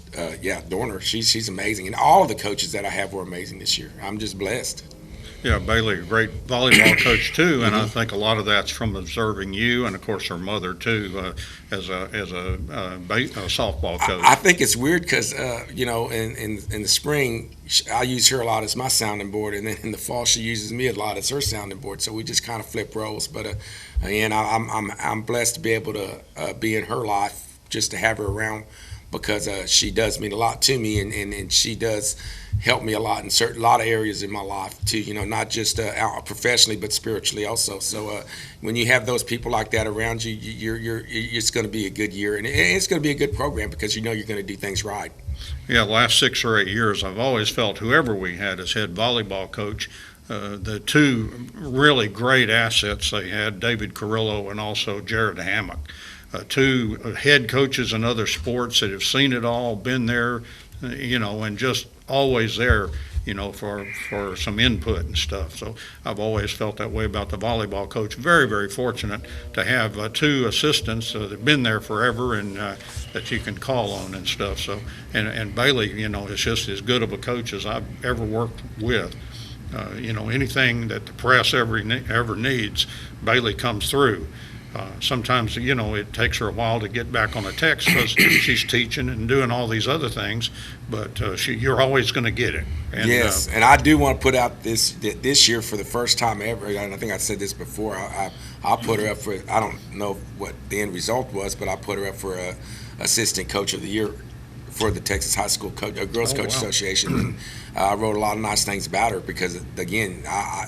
Dorner, she's amazing, and all of the coaches that I have were amazing this year. I'm just blessed. Yeah, Bailey, a great volleyball coach too, and I think a lot of that's from observing you, and of course her mother too, as a softball coach. I think it's weird because in the spring I use her a lot as my sounding board, and then in the fall she uses me a lot as her sounding board. So we just kind of flip roles. But again, I'm blessed to be able to be in her life, just to have her around, because she does mean a lot to me, and she does help me a lot in a lot of areas in my life too. Not just professionally, but spiritually also. So when you have those people like that around you, it's going to be a good year, and it's going to be a good program because you're going to do things right. Yeah, the last 6 or 8 years, I've always felt whoever we had as head volleyball coach, the 2 really great assets they had, David Carrillo and also Jared Hammock, 2 head coaches in other sports that have seen it all, been there, and just always there, for some input and stuff. So I've always felt that way about the volleyball coach. Very, very fortunate to have 2 assistants that have been there forever and that you can call on and stuff. So and Bailey, is just as good of a coach as I've ever worked with. Anything that the press ever needs, Bailey comes through. Sometimes, it takes her a while to get back on a text because she's teaching and doing all these other things, but you're always going to get it. And, yes, and I do want to put out this year for the first time ever, and I think I said this before, I'll put her up for, I don't know what the end result was, but I put her up for Assistant Coach of the Year for the Texas High School Girls Coach Association. And I wrote a lot of nice things about her because, again,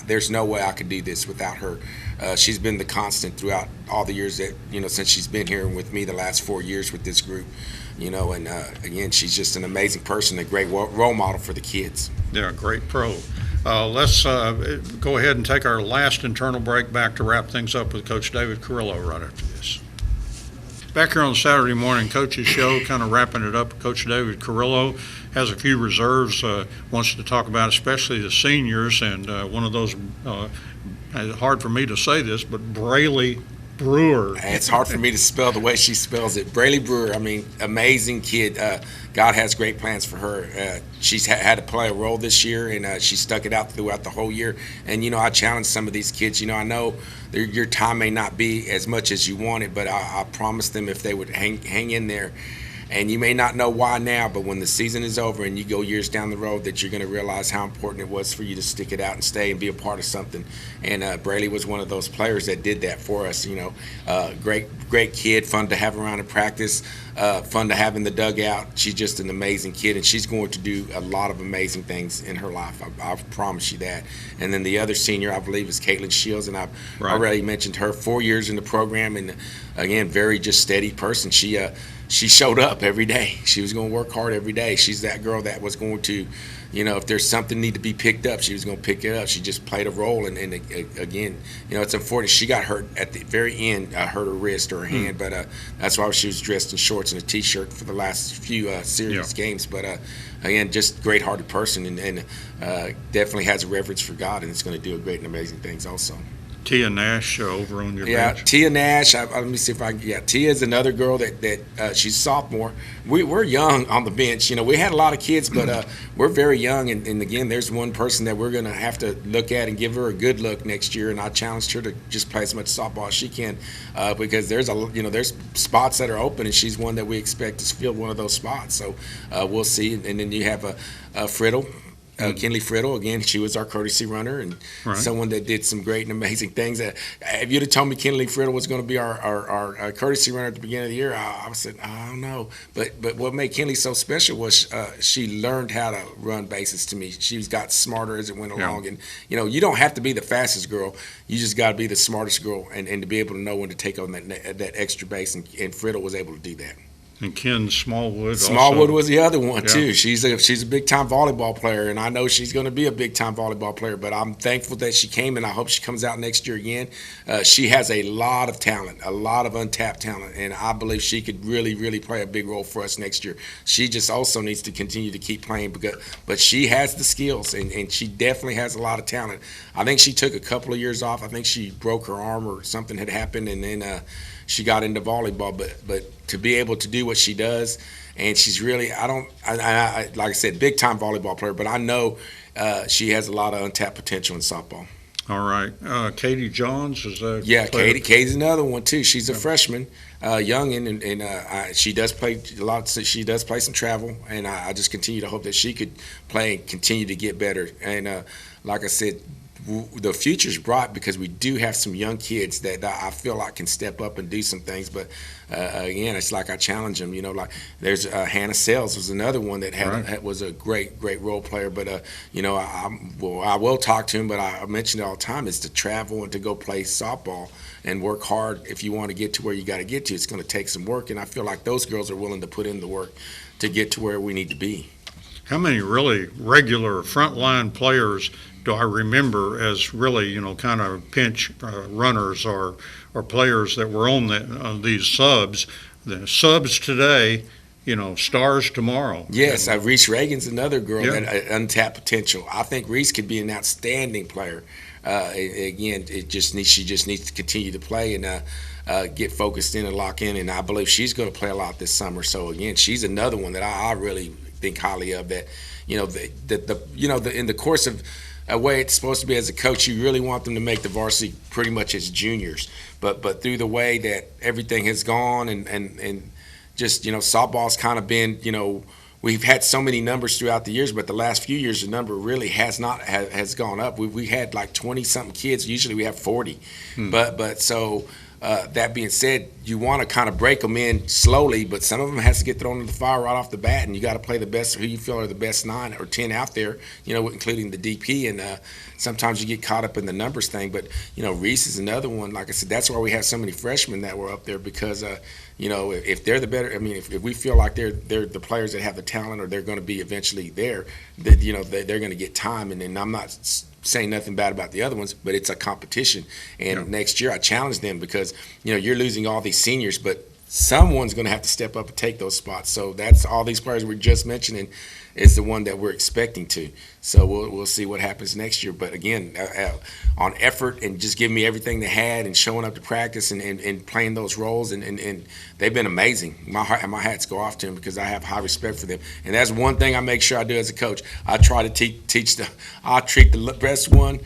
there's no way I could do this without her. She's been the constant throughout all the years that, since she's been here with me the last 4 years with this group, and again, she's just an amazing person, a great role model for the kids. Yeah, great pro. Let's go ahead and take our last internal break back to wrap things up with Coach David Carrillo right after this. Back here on Saturday morning, Coach's Show, kind of wrapping it up. Coach David Carrillo has a few reserves, wants to talk about especially the seniors, and one of those, it's hard for me to say this, but Braley Brewer. It's hard for me to spell the way she spells it. Braley Brewer, I mean, amazing kid. God has great plans for her. She's had to play a role this year, and she stuck it out throughout the whole year. And, I challenge some of these kids. I know your time may not be as much as you wanted, but I promised them if they would hang in there. And you may not know why now, but when the season is over and you go years down the road, that you're going to realize how important it was for you to stick it out and stay and be a part of something. And Braley was one of those players that did that for us. Great kid, fun to have around in practice, fun to have in the dugout. She's just an amazing kid, and she's going to do a lot of amazing things in her life. I promise you that. And then the other senior, I believe, is Caitlin Shields, and I've already mentioned her. 4 years in the program, and again, very just steady person. She showed up every day. She was going to work hard every day. She's that girl that was going to, if there's something need to be picked up, she was going to pick it up. She just played a role. And again, it's unfortunate. She got hurt at the very end, hurt her wrist or her hand, but that's why she was dressed in shorts and a T-shirt for the last few series games. But again, just great-hearted person, and definitely has a reverence for God, and it's going to do great and amazing things also. Tia Nash over on your bench. Tia Nash. Let me see if I can. Yeah, Tia is another girl that she's sophomore. We're young on the bench. We had a lot of kids, but we're very young. And again, there's one person that we're going to have to look at and give her a good look next year. And I challenged her to just play as much softball as she can, because there's there's spots that are open, and she's one that we expect to fill one of those spots. So we'll see. And then you have a Friddle. Kinley Friddle, again, she was our courtesy runner, and someone that did some great and amazing things. If you'd have told me Kinley Friddle was going to be our courtesy runner at the beginning of the year, I said, I don't know. But what made Kinley so special was she learned how to run bases to me. She's got smarter as it went along. And, you don't have to be the fastest girl. You just got to be the smartest girl and to be able to know when to take on that extra base, and Friddle was able to do that. And Ken Smallwood. Smallwood was the other one too. She's a big time volleyball player, and I know she's going to be a big time volleyball player. But I'm thankful that she came, and I hope she comes out next year again. She has a lot of talent, a lot of untapped talent, and I believe she could really, really play a big role for us next year. She just also needs to continue to keep playing, but she has the skills, and she definitely has a lot of talent. I think she took a couple of years off. I think she broke her arm or something had happened, and then she got into volleyball. But to be able to do what she does, and she's really, like I said, big time volleyball player, but I know she has a lot of untapped potential in softball. All right. Katie Johns is a Katie's another one too. She's a freshman, young, and she does play a lot. She does play some travel, and I just continue to hope that she could play and continue to get better. And like I said, the future's bright because we do have some young kids that I feel like can step up and do some things. But again, it's like I challenge them. Like there's Hannah Sells was another one that was a great role player. But I will talk to him. But I mention it all the time: is to travel and to go play softball and work hard. If you want to get to where you got to get to, it's going to take some work. And I feel like those girls are willing to put in the work to get to where we need to be. How many really regular frontline players do I remember as really, kind of pinch runners or players that were on these subs? The subs today, stars tomorrow. Yes, Reese Reagan's another girl that untapped potential. I think Reese could be an outstanding player. Again, she just needs to continue to play and get focused in and lock in. And I believe she's going to play a lot this summer. So again, she's another one that I really think highly of. That in the course of a way it's supposed to be as a coach, you really want them to make the varsity pretty much as juniors. But through the way that everything has gone and just softball's kind of been we've had so many numbers throughout the years, but the last few years the number really has gone up. We had like 20 something kids. Usually we have 40, but so. That being said, you want to kind of break them in slowly, but some of them has to get thrown in the fire right off the bat, and you got to play the best who you feel are the best 9 or 10 out there, including the DP. And sometimes you get caught up in the numbers thing, but Reese is another one. Like I said, that's why we have so many freshmen that were up there because if they're the better, if we feel like they're the players that have the talent or they're going to be eventually there, that they're going to get time. And I'm not saying nothing bad about the other ones, but it's a competition. And next year I challenge them because you're losing all these seniors, but someone's going to have to step up and take those spots. So that's all these players we're just mentioning is the one that we're expecting to. So we'll see what happens next year. But again, on effort and just giving me everything they had and showing up to practice and playing those roles, and they've been amazing. My hats go off to them because I have high respect for them. And that's one thing I make sure I do as a coach. I try to I'll treat the best one,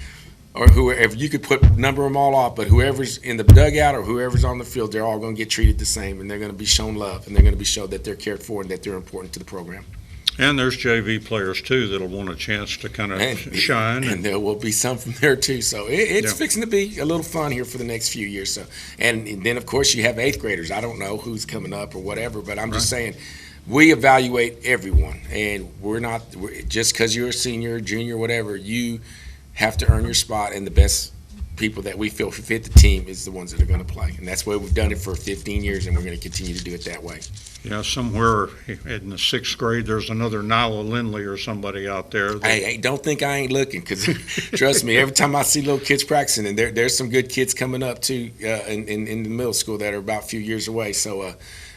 or whoever, you could number them all off, but whoever's in the dugout or whoever's on the field, they're all going to get treated the same, and they're going to be shown love, and they're going to be shown that they're cared for and that they're important to the program. And there's JV players, too, that'll want a chance to kind of shine. And there will be some from there, too. So it's fixing to be a little fun here for the next few years. So, and then, of course, you have 8th graders. I don't know who's coming up or whatever, but I'm just saying we evaluate everyone. And just because you're a senior, junior, whatever, you have to earn your spot, and the best people that we feel fit the team is the ones that are going to play. And that's why we've done it for 15 years, and we're going to continue to do it that way. Yeah, somewhere in the 6th grade, there's another Nyla Lindley or somebody out there. Hey, don't think I ain't looking, because trust me, every time I see little kids practicing, and there's some good kids coming up too in the middle school that are about a few years away. So,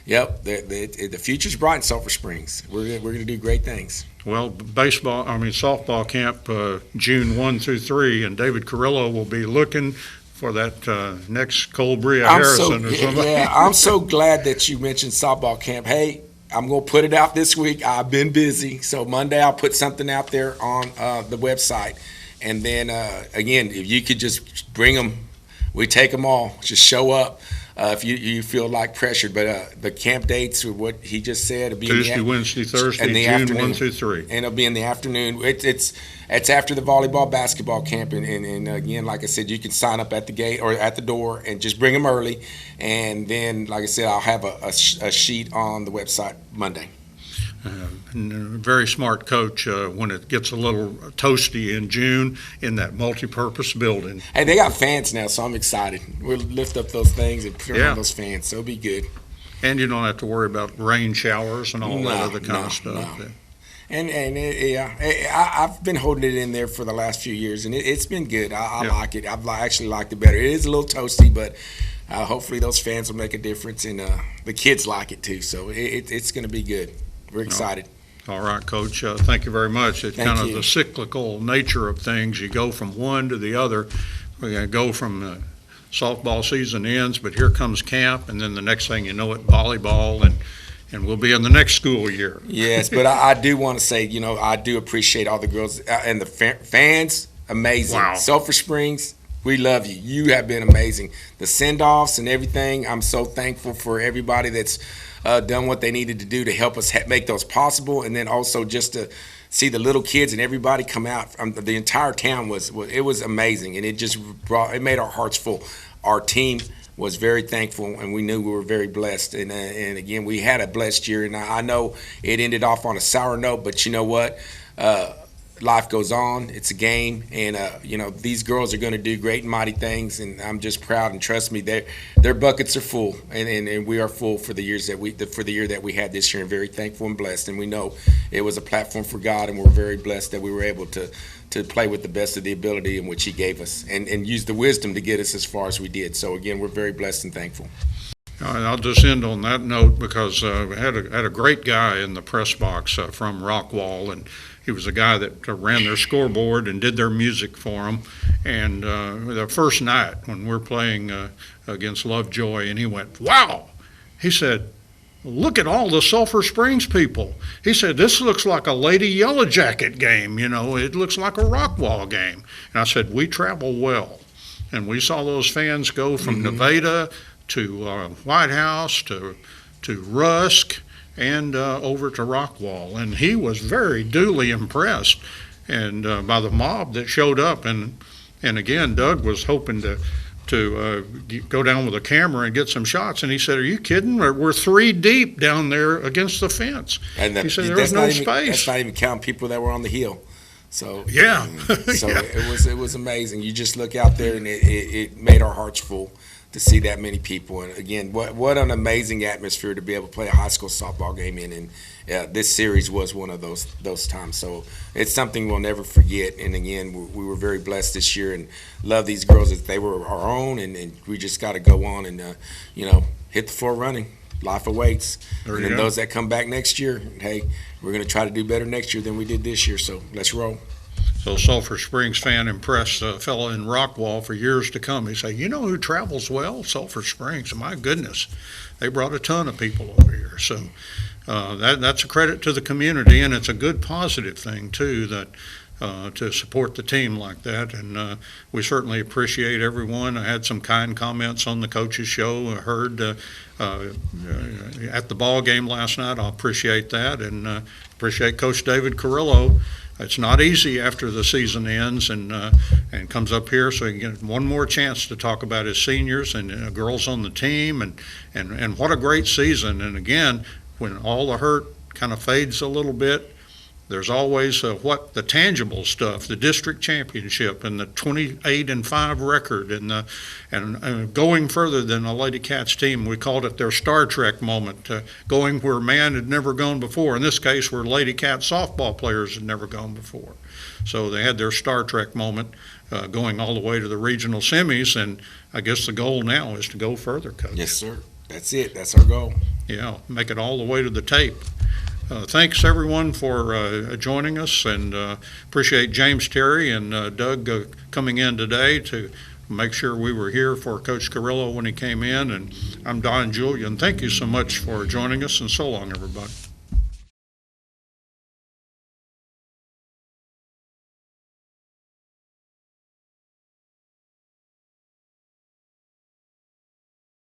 the future's bright in Sulphur Springs. We're going to do great things. Well, softball camp June 1 through 3, and David Carrillo will be looking for that next Cole Bria Harrison or somebody. Yeah, I'm so glad that you mentioned softball camp. Hey, I'm going to put it out this week. I've been busy. So Monday I'll put something out there on the website. And then, again, if you could just bring them, we take them all. Just show up. If you feel like pressured, but the camp dates or what he just said, it'll be Tuesday, Wednesday, Thursday, June 1 through 3, and it'll be in the afternoon. It's after the volleyball, basketball camp, and again, like I said, you can sign up at the gate or at the door and just bring them early, and then, like I said, I'll have a sheet on the website Monday. Very smart coach when it gets a little toasty in June in that multi-purpose building. Hey, they got fans now, so I'm excited. We'll lift up those things and put on those fans, so it'll be good. And you don't have to worry about rain showers and all that other kind of stuff. No. I've been holding it in there for the last few years, and it's been good. I like it. I've actually liked it better. It is a little toasty, but hopefully those fans will make a difference, and the kids like it too. So it's going to be good. We're excited. All right, Coach. Thank you very much. It's kind of the cyclical nature of things. You go from one to the other. We're going to go from softball season ends, but here comes camp, and then the next thing you know it, volleyball, and we'll be in the next school year. Yes, but I do want to say, I do appreciate all the girls and the fans. Amazing. Wow. Sulphur Springs, we love you. You have been amazing. The send-offs and everything, I'm so thankful for everybody that's done what they needed to do to help us make those possible, and then also just to see the little kids and everybody come out. The entire town was amazing, and it made our hearts full. Our team was very thankful, and we knew we were very blessed. And again, we had a blessed year, and I know it ended off on a sour note, but you know what? Life goes on. It's a game, and these girls are going to do great and mighty things, and I'm just proud. And trust me, their buckets are full, and we are full for the year that we had this year, and very thankful and blessed. And we know it was a platform for God, and we're very blessed that we were able to play with the best of the ability in which He gave us, and use the wisdom to get us as far as we did. So again, we're very blessed and thankful. I'll just end on that note because we had a great guy in the press box from Rockwall, and he was a guy that ran their scoreboard and did their music for them. And the first night when we're playing against Lovejoy, and he went, "Wow!" He said, "Look at all the Sulphur Springs people." He said, "This looks like a Lady Yellow Jacket game, it looks like a Rockwall game." And I said, "We travel well." And we saw those fans go from Nevada to White House to Rusk and over to Rockwall. And he was very duly impressed and by the mob that showed up. And again, Doug was hoping to go down with a camera and get some shots, and he said, "Are you kidding? We're 3 deep down there against the fence." And he said there was no space. That's not even counting people that were on the hill. So yeah, so it was amazing. You just look out there, and it made our hearts full to see that many people. And again, what an amazing atmosphere to be able to play a high school softball game in. And this series was one of those times. So it's something we'll never forget. And again, we were very blessed this year and love these girls as they were our own. And we just got to go on and hit the floor running. life awaits. There And you then go. those that come back next year, hey, we're going to try to do better next year than we did this year. So let's roll. So Sulphur Springs fan impressed a fellow in Rockwall for years to come. He said, you know who travels well? Sulphur Springs. My goodness, they brought a ton of people over here. So that's a credit to the community, and it's a good positive thing, too, that to support the team like that. And we certainly appreciate everyone. I had some kind comments on the coaches show. I heard at the ball game last night. I appreciate that, and appreciate Coach David Carrillo. It's not easy after the season ends and comes up here, so he can get one more chance to talk about his seniors and girls on the team, and what a great season. And again, when all the hurt kind of fades a little bit, there's always the tangible stuff, the district championship and the 28-5 record, and going further than the Lady Cats team. We called it their Star Trek moment, going where man had never gone before. In this case, where Lady Cats softball players had never gone before. So they had their Star Trek moment, going all the way to the regional semis, and I guess the goal now is to go further, Coach. Yes, sir. That's it. That's our goal. Yeah, make it all the way to the tape. Thanks, everyone, for joining us, and appreciate James Terry and Doug coming in today to make sure we were here for Coach Carrillo when he came in. And I'm Don Julian. Thank you so much for joining us, and so long, everybody.